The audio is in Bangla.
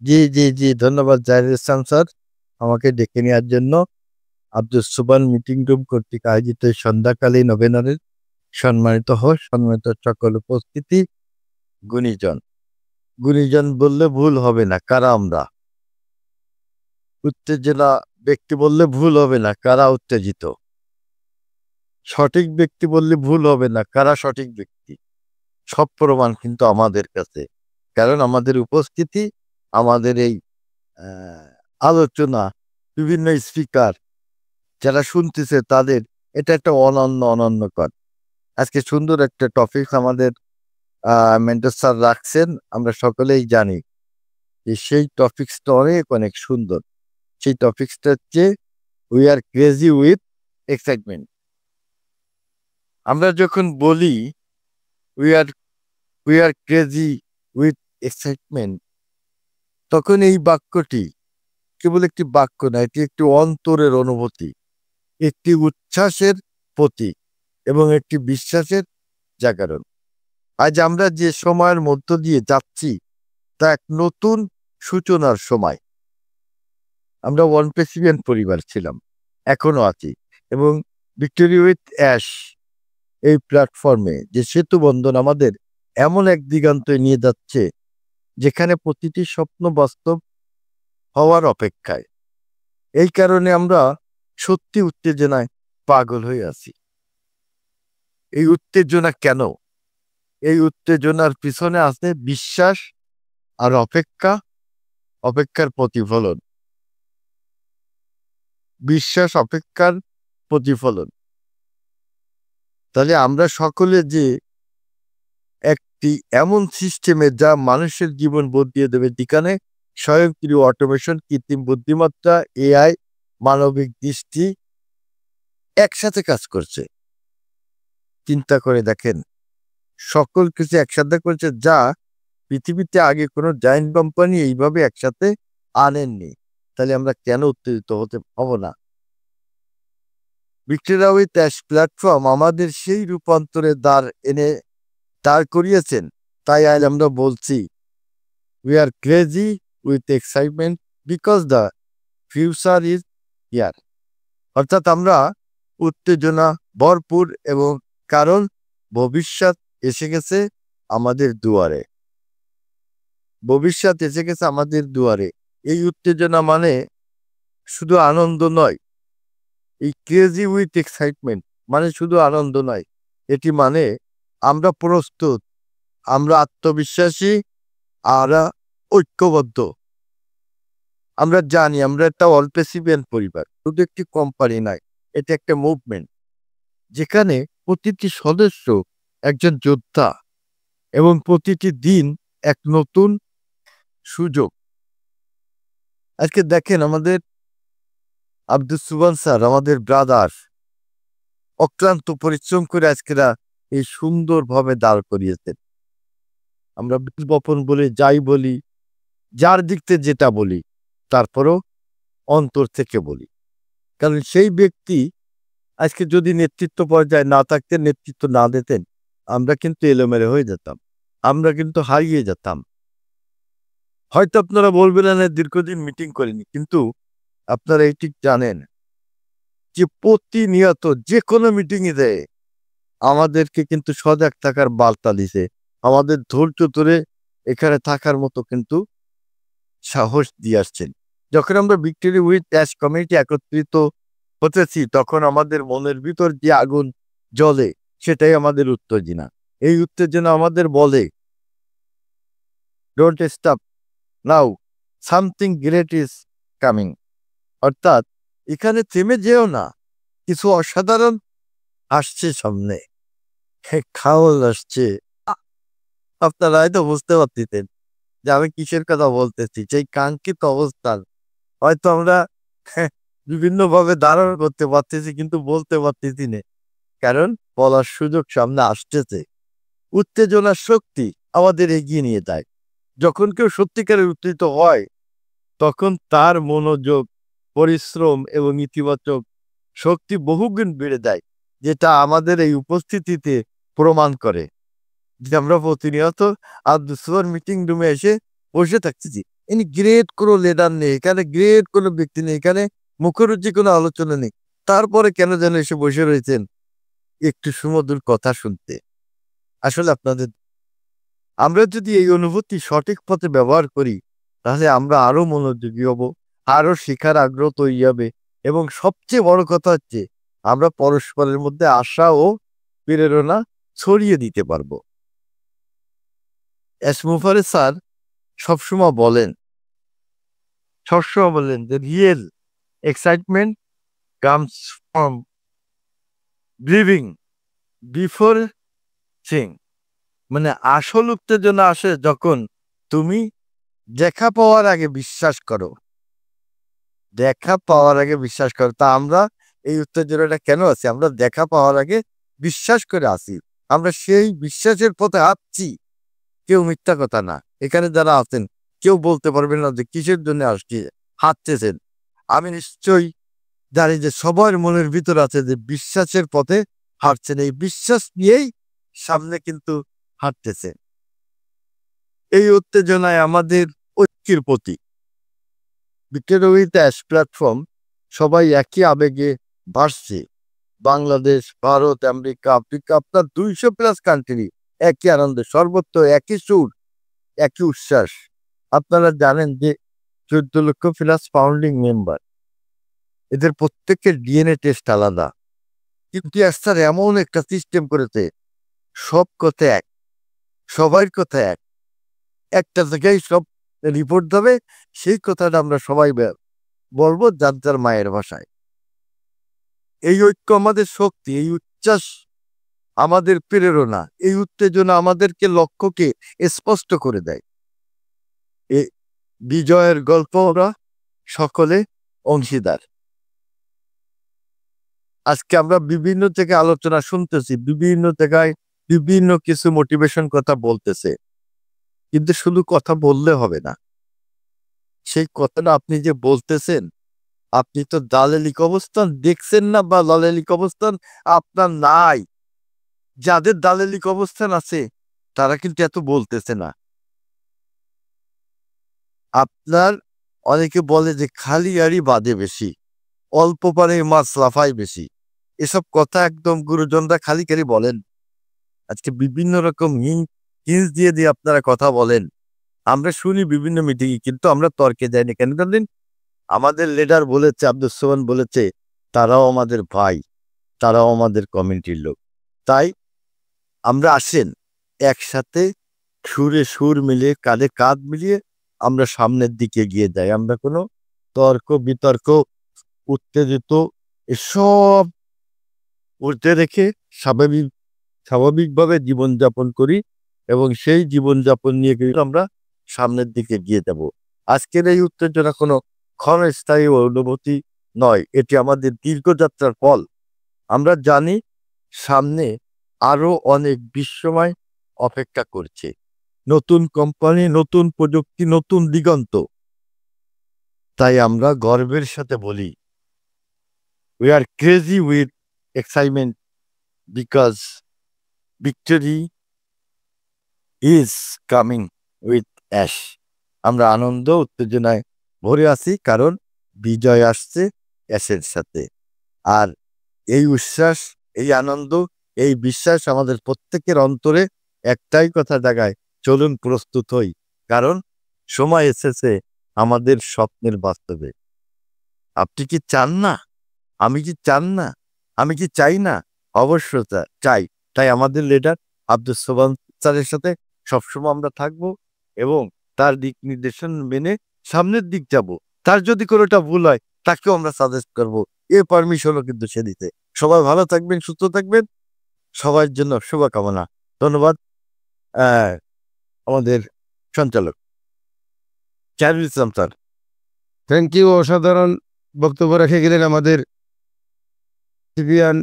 জি, জি, জি। ধন্যবাদ জাহির ইসলাম স্যার আমাকে ডেকে নেওয়ার জন্য। আব্দুস সোবহান মিটিং রুম কর্তৃক আয়োজিত এই সন্ধ্যাকালীন ওয়েবিনারের সম্মানিত হোস্ট, সম্মানিত সকল উপস্থিতি, গুণীজন। গুণীজন বললে ভুল হবে না, কারা আমরা? উত্তেজনা ব্যক্তি বললে ভুল হবে না, কারা উত্তেজিত? সঠিক ব্যক্তি বললে ভুল হবে না, কারা সঠিক ব্যক্তি? সব প্রমাণ কিন্তু আমাদের কাছে। কারণ আমাদের উপস্থিতি, আমাদের এই আলোচনা, বিভিন্ন স্পিকার যারা শুনতেছে তাদের এটা একটা অনন্যকর। আজকে সুন্দর একটা টপিক আমাদের মেন্টর স্যার রাখছেন। আমরা সকলেই জানি যে সেই টপিক্সটা অনেক অনেক সুন্দর। সেই টপিক্সটা হচ্ছে we are crazy with excitement. আমরা যখন বলি we are we are crazy with excitement, তখন এই বাক্যটি কেবল একটি বাক্য না, এটি একটি অন্তরের অনুভূতি, একটি উচ্ছ্বাসের প্রতীক এবং একটি বিশ্বাসের জাগরণ। আজ আমরা যে সময়ের মধ্য দিয়ে যাচ্ছি তা এক নতুন সূচনার সময়। আমরা ওয়ান প্রেসিডেন্ট পরিবার ছিলাম, এখনো আছি, এবং ভিক্টোরি উইথ অ্যাশ এই প্ল্যাটফর্মে যে সেতু বন্ধন আমাদের এমন এক দিগন্তে নিয়ে যাচ্ছে যেখানে প্রতিটি স্বপ্ন বাস্তব হওয়ার অপেক্ষায়। এই কারণে আমরা সত্যি উত্তেজনায় পাগল হয়ে আছি। এই উত্তেজনা কেন? এই উত্তেজনার পিছনে আছে বিশ্বাস আর অপেক্ষা, অপেক্ষার প্রতিফলন। বিশ্বাস অপেক্ষার প্রতিফলন। তাহলে আমরা সকলে যে একটি এমন সিস্টেমে যা মানুষের জীবন বদলিয়ে দেবে, যেখানে স্বয়ংক্রিয় অটোমেশন, কৃত্রিম বুদ্ধিমত্তা, এআই, মানবিক দৃষ্টি একসাথে কাজ করছে। চিন্তা করে দেখেন, সকল কিছু একসাথে করছে যা পৃথিবীতে আগে কোনো জায়ান্ট কোম্পানি এইভাবে একসাথে আনেননি। তাহলে আমরা কেন উত্তেজিত হতে হব না? ভিক্টোরিয়া উইথ অ্যাশ প্ল্যাটফর্ম আমাদের সেই রূপান্তরে দাঁড় করিয়েছেন। তাই আজ আমরা বলছি we are crazy with excitement because the future is here. অর্থাৎ আমরা উত্তেজনা ভরপুর, এবং কারণ ভবিষ্যৎ এসে গেছে আমাদের দুয়ারে। ভবিষ্যৎ এসে গেছে আমাদের দুয়ারে। এই উত্তেজনা মানে শুধু আনন্দ নয়। এই ক্রেজি উইথ এক্সাইটমেন্ট মানে শুধু আনন্দ নয়, এটি মানে আমরা প্রস্তুত, আমরা আত্মবিশ্বাসী, আমরা ঐক্যবদ্ধ। আমরা জানি আমরা একটা অল্পেসিবিয়ান পরিবার, শুধু একটি কোম্পানি নয়, এটা একটা মুভমেন্ট যেখানে প্রতিটি সদস্য একজন যোদ্ধা এবং প্রতিটি দিন এক নতুন সুযোগ। আজকে দেখেন আমাদের আব্দুস সোবহান স্যার, আমাদের ব্রাদার, অক্লান্ত পরিশ্রম করে আজকেরা এই সুন্দরভাবে দাঁড় করিয়েছেন। আমরা বপন বলে যাই বলি, যার দিক থেকে যেটা বলি, তারপরও অন্তর থেকে বলি। কারণ সেই ব্যক্তি আজকে যদি নেতৃত্ব পর্যায়ে না থাকতেন, নেতৃত্ব না দিতেন, আমরা কিন্তু এলোমেলো হয়ে যেতাম, আমরা কিন্তু হারিয়ে যেতাম। হয়তো আপনারা বলবেন না দীর্ঘদিন মিটিং করিনি, কিন্তু আপনারা এই ঠিক জানেন যে প্রতিনিয়ত যে কোনো মিটিংয়ে দেয় আমাদেরকে কিন্তু সজাগ থাকার বার্তা দিছে, আমাদের ধৈর্য ধরে এখানে থাকার মতো কিন্তু সাহস দিয়ে আসছেন। যখন আমরা ভিক্টোরি উইথ অ্যাশ কমিউনিটি একত্রিত হতেছি, তখন আমাদের মনের ভিতর যে আগুন জ্বলে, সেটাই আমাদের উত্তেজনা। এই উত্তেজনা আমাদের বলে don't stop now, something great is coming. অর্থাৎ এখানে থেমে যেও না, কিছু অসাধারণ আসছে সামনে, খাওয়াল আসছে। আপনারা হয়তো বুঝতে পারতেছেন যে আমি কিসের কথা বলতেছি। সেই কাঙ্ক্ষিত অবস্থান হয়তো আমরা বিভিন্ন ভাবে ধারণ করতে পারতেছি, কিন্তু বলতে পারতেছি না, কারণ বলার সুযোগ সামনে আসতেছে। উত্তেজনার শক্তি আমাদের এগিয়ে নিয়ে যায়। যখন কেউ সত্যিকারের উত্তেজিত হয়, তখন তার মনোযোগ, পরিশ্রম এবং ইতিবাচক শক্তি বহুগুণ বেড়ে যায়, যেটা আমাদের এই উপস্থিতিতে প্রমাণ করে যে আমরা প্রতিনিয়ত আব্দুস সোবহান মিটিং রুমে এসে বসে থাকতেছি। ইনি গ্রেট কোনো লিডার নেই, এখানে গ্রেট কোনো ব্যক্তি নেই, এখানে মুখরুচি কোনো আলোচনা নেই, তারপরে কেন যেন এসে বসে রয়েছেন একটু সুমধুর কথা শুনতে। আসলে আমরা যদি এই অনুভূতি সঠিক পথে ব্যবহার করি, তাহলে আমরা আরো মনোযোগী হব, আরো শেখার আগ্রহ তৈরি হবে, এবং সবচেয়ে বড় কথা হচ্ছে আমরা পরস্পরের মধ্যে আশা ও প্রেরণা ছড়িয়ে দিতে পারবো। এসমুফারে স্যার সবসময় বলেন যে real excitement comes from living before Singh. মানে আসল উত্তেজনা আসে যখন তুমি দেখা পাওয়ার আগে বিশ্বাস করো। তা আমরা এই উত্তেজনাটা কেন আছি? আমরা দেখা পাওয়ার আগে বিশ্বাস করে আছি, আমরা সেই বিশ্বাসের পথে হাঁটছি। কেউ মিথ্যা কথা না, এখানে যারা আছেন কেউ বলতে পারবেন না যে কিসের জন্য হাঁটতেছেন। আমি নিশ্চয়ই জানি যে সবার মনের ভিতর আছে যে বিশ্বাসের পথে হাঁটছেন, এই বিশ্বাস নিয়েই সামনে কিন্তু হাঁটতেছে। এই উত্তেজনায় আমাদের ঐক্যের প্রতীক। বিকেরোইতে অ্যাশ প্ল্যাটফর্ম, সবাই একই আবেগে ভাসছে। বাংলাদেশ, ভারত, আমেরিকা, আফ্রিকা, আপনার 200+ কান্ট্রি, একই আনন্দে, সর্বত্র একই সুর, একই উচ্ছ্বাস। আপনারা জানেন যে 14 লক্ষ প্লাস ফাউন্ডিং মেম্বার, এদের প্রত্যেকের ডিএনএ টেস্ট আলাদা, কিন্তু স্যার এমন একটা সিস্টেম করেছে, সব কথা এক, সবার কথা এক, একটা জায়গায় সব রিপোর্ট দেবে, সেই কথাটা আমরা সবাই বলবো যার যার মায়ের ভাষায়। এই ঐক্য আমাদের শক্তি, এই উচ্ছ্বাস আমাদের প্রেরণা, এই উত্তেজনা আমাদেরকে লক্ষ্যকে স্পষ্ট করে দেয়। এই বিজয়ের গল্প আমরা সকলে অংশীদার। আজকে আমরা বিভিন্ন থেকে আলোচনা শুনতেছি, বিভিন্ন জায়গায় বিভিন্ন কিছু মোটিভেশন কথা বলতেছে, কিন্তু শুধু কথা বললে হবে না। সেই কথাটা আপনি যে বলতেছেন, আপনি তো দালালিক অবস্থান দেখছেন না, বা দালালিক অবস্থান আপনার নাই। যাদের দালালিক অবস্থান আছে তারা কিন্তু এত বলতেছে না। আপনার অনেকে বলে যে খালি আড়ি বাদে বেশি, অল্প পারে মাছ লাফায় বেশি, এসব কথা একদম গুরুজনরা খালি খালি বলেন। আজকে বিভিন্ন রকম হিন্স দিয়ে দিয়ে আপনারা কথা বলেন, আমরা শুনি বিভিন্ন মিটিংয়ে, কিন্তু আমরা তর্কে যাইনি। কেন জানেন? আমাদের লিডার বলেছে, আব্দুস সোবান বলেছে, তারাও আমাদের ভাই, তারাও আমাদের কমিউনিটির লোক। তাই আমরা আসেন একসাথে সুরে সুর মিলিয়ে, কাঁধে কাঁধ মিলিয়ে আমরা সামনের দিকে গিয়ে যাই। আমরা কোনো তর্ক বিতর্ক, উত্তেজিত এসব উঠে রেখে স্বাভাবিকভাবে জীবনযাপন করি, এবং সেই জীবনযাপন নিয়ে কিন্তু আমরা সামনের দিকে গিয়ে যাব। আজকের এই উত্তেজনা কোনো ক্ষণস্থায়ী অনুভূতি নয়, এটি আমাদের দীর্ঘযাত্রার ফল। আমরা জানি সামনে আরো অনেক বিস্ময় অপেক্ষা করছে, নতুন কোম্পানি, নতুন প্রযুক্তি, নতুন দিগন্ত। তাই আমরা গর্বের সাথে বলি, we are crazy with excitement because victory is coming with ash. আমরা আনন্দ উত্তেজনায় ভরে আছি, কারণ বিজয় আসছে অ্যাশের সাথে। আর এই উচ্ছ্বাস, এই আনন্দ, এই বিশ্বাস আমাদের প্রত্যেকের অন্তরে একটাই কথা জাগায়, চলুন প্রস্তুত হই, কারণ সময় এসেছে আমাদের স্বপ্নের বাস্তবে। আপনি কি চান না? আমি কি চান না? আমি কি চাই না? অবশ্য চাই। তাই আমাদের লিডার আব্দুস সোবান স্যারের সাথে সবসময় আমরা থাকবো, এবং তার দিক নির্দেশন মেনে সামনের দিক যাব। তার যদি কোনোটা ভুল হয় তাকেও আমরা সাজেস্ট করব, এ পারমিশনও কিন্তু সে দিতে। সবাই ভালো থাকবেন, সুস্থ থাকবেন, সবার জন্য শুভকামনা। ধন্যবাদ আমাদের সঞ্চালক Charul Islam sir. Thank you. অসাধারণ বক্তব্য রেখে গেলেন আমাদের সিভিয়ান